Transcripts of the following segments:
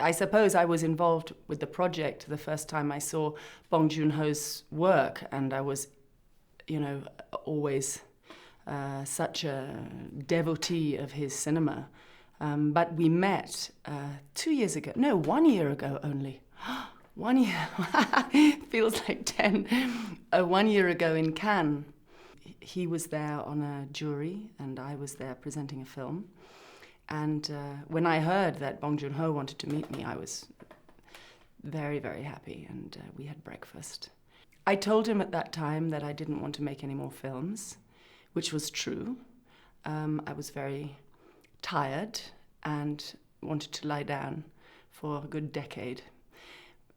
I suppose I was involved with the project the first time I saw Bong Joon-ho's work, and I was, always such a devotee of his cinema. But we met 2 years ago, no, 1 year ago only. 1 year, feels like 10. 1 year ago in Cannes. He was there on a jury and I was there presenting a film. And when I heard that Bong Joon-ho wanted to meet me, I was very, very happy, and we had breakfast. I told him at that time that I didn't want to make any more films, which was true. I was very tired and wanted to lie down for a good decade.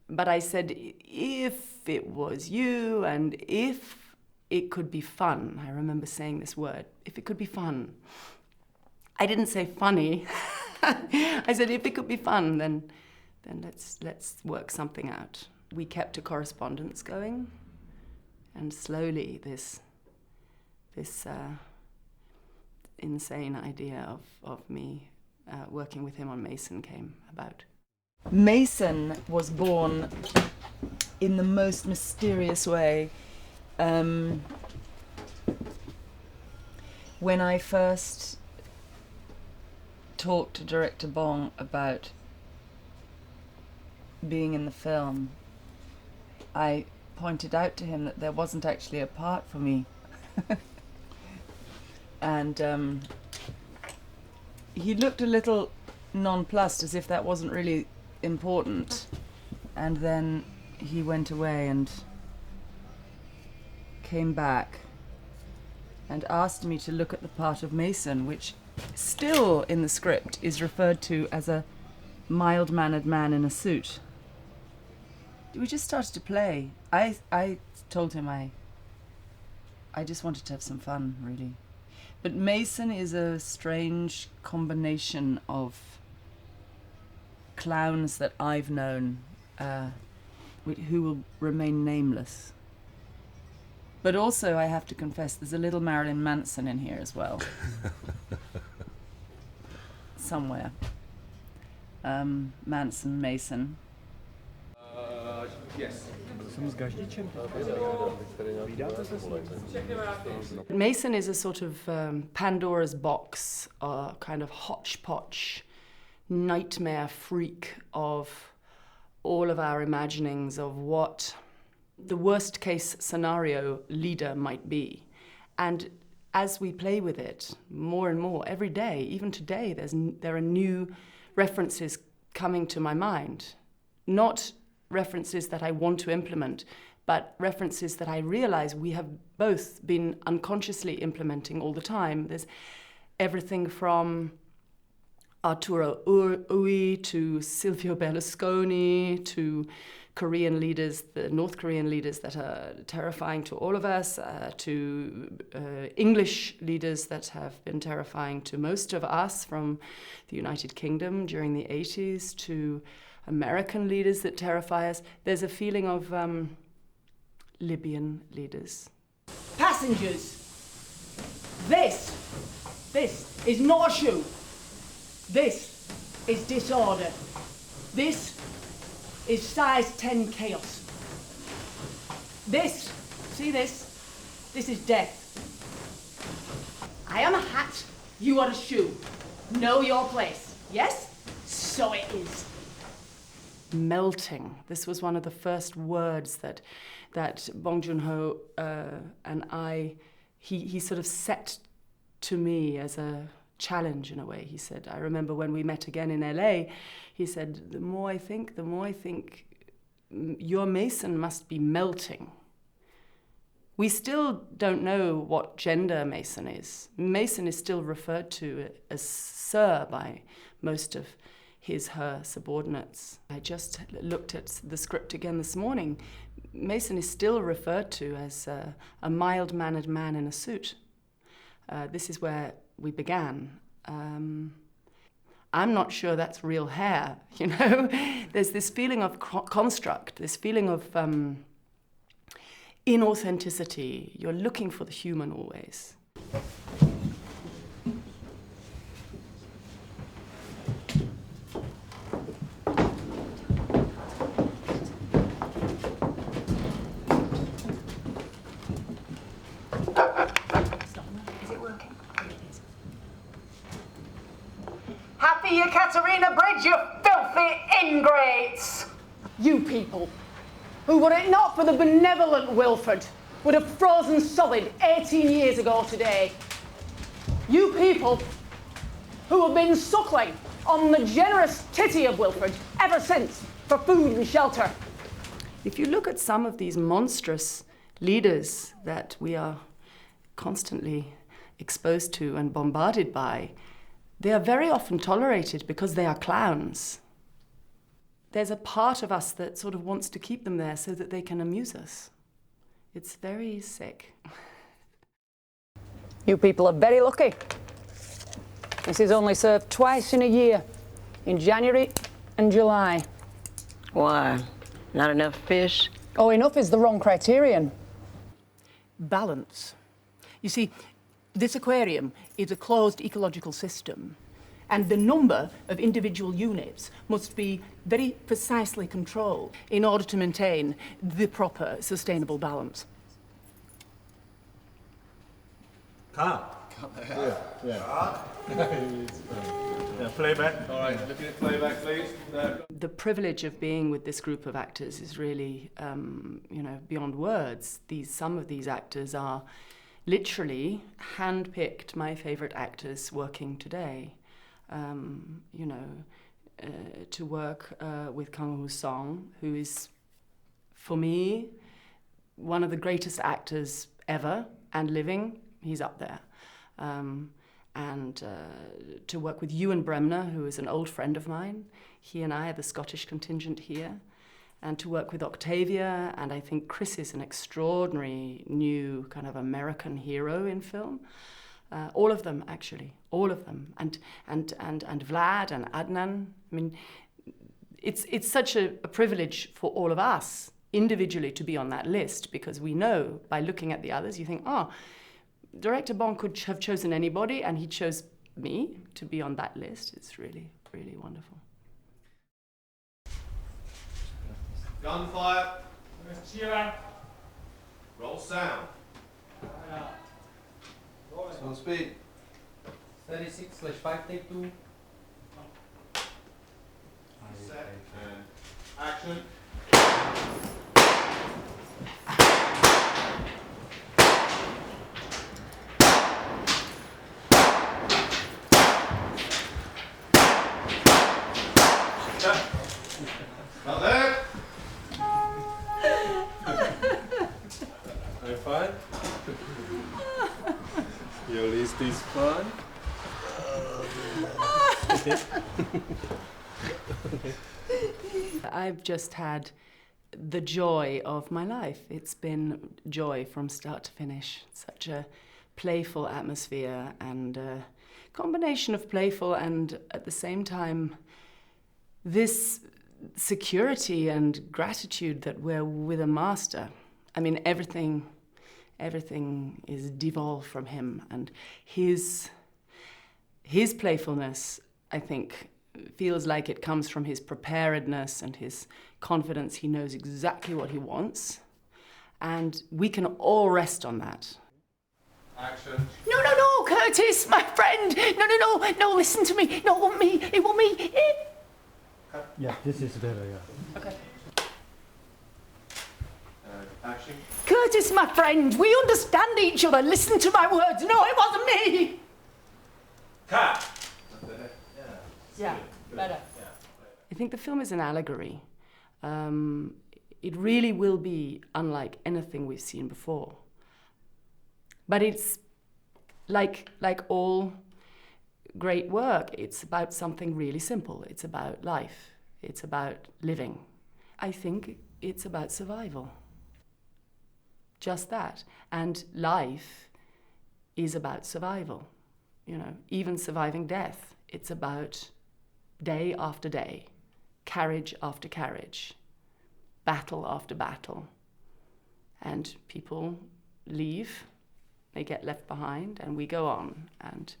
But I said, if it was you and if it could be fun, I remember saying this word, if it could be fun. I didn't say funny. I said, if it could be fun, then let's work something out. We kept a correspondence going, and slowly this insane idea of me working with him on Mason came about. Mason was born in the most mysterious way. When I first talked to director Bong about being in the film, I pointed out to him that there wasn't actually a part for me. And he looked a little nonplussed, as if that wasn't really important. And then he went away and came back and asked me to look at the part of Mason, which still in the script is referred to as a mild-mannered man in a suit. We just started to play. I told him I just wanted to have some fun, really. But Mason is a strange combination of clowns that I've known, who will remain nameless. But also, I have to confess, there's a little Marilyn Manson in here as well. Somewhere. Manson, Mason. Yes. Mason is a sort of Pandora's box, kind of hodgepodge, nightmare freak of all of our imaginings of what the worst case scenario leader might be. And as we play with it more and more every day, even today, there are new references coming to my mind. Not references that I want to implement, but references that I realize we have both been unconsciously implementing all the time. There's everything from Arturo Ui to Silvio Berlusconi to Korean leaders, the North Korean leaders that are terrifying to all of us, to English leaders that have been terrifying to most of us from the United Kingdom during the 80s, to American leaders that terrify us. There's a feeling of Libyan leaders. Passengers, this is not a shoe. This is disorder. This is size 10 chaos. This, see this? This is death. I am a hat, you are a shoe. Know your place, yes? So it is. Melting. This was one of the first words that Bong Joon-ho and he sort of set to me as a challenge in a way. He said, I remember when we met again in LA, he said, the more I think your Mason must be melting. We still don't know what gender Mason is. Mason is still referred to as Sir by most of her subordinates. I just looked at the script again this morning. Mason is still referred to as a mild-mannered man in a suit. This is where we began. I'm not sure that's real hair, you know? There's this feeling of construct, this feeling of inauthenticity. You're looking for the human always. Happy Ekaterina Bridge, you filthy ingrates! You people, who, were it not for the benevolent Wilfred, would have frozen solid 18 years ago today. You people, who have been suckling on the generous titty of Wilfred ever since for food and shelter. If you look at some of these monstrous leaders that we are constantly exposed to and bombarded by, they are very often tolerated because they are clowns. There's a part of us that sort of wants to keep them there so that they can amuse us. It's very sick. You people are very lucky. This is only served twice in a year, in January and July. Why? Not enough fish? Oh, enough is the wrong criterion. Balance. You see, this aquarium is a closed ecological system, and the number of individual units must be very precisely controlled in order to maintain the proper sustainable balance. Cut. Yeah, playback. All right, looking at playback, please. The privilege of being with this group of actors is really, beyond words. Some of these actors are literally hand-picked my favorite actors working today. To work with Kang Ho Song, who is, for me, one of the greatest actors ever and living. He's up there. To work with Ewan Bremner, who is an old friend of mine. He and I are the Scottish contingent here. And to work with Octavia, and I think Chris is an extraordinary new kind of American hero in film. All of them, actually, all of them. And Vlad and Adnan. I mean, it's such a privilege for all of us individually to be on that list, because we know by looking at the others, you think, oh, Director Bond could have chosen anybody, and he chose me to be on that list. It's really, really wonderful. Gunfire. Roll sound. Slow speed. 36/5 take 2. Set and action. Not there. Are you fine? Your list is fun? I've just had the joy of my life. It's been joy from start to finish. Such a playful atmosphere, and a combination of playful and at the same time this security and gratitude that we're with a master. I mean, everything is devolved from him, and his playfulness, I think, feels like it comes from his preparedness and his confidence. He knows exactly what he wants, and we can all rest on that. Action. No, Curtis, my friend. No, listen to me. No, it want me. Yeah, this is better, yeah. Okay. Action. Curtis, my friend, we understand each other. Listen to my words. No, it wasn't me. Cut. Yeah, better. I think the film is an allegory. It really will be unlike anything we've seen before. But it's like all great work, it's about something really simple. It's about life. It's about living. I think it's about survival. Just that. And life is about survival. Even surviving death. It's about day after day, carriage after carriage, battle after battle. And people leave, they get left behind, and we go on. And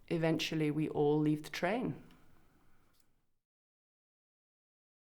eventually we all leave the train.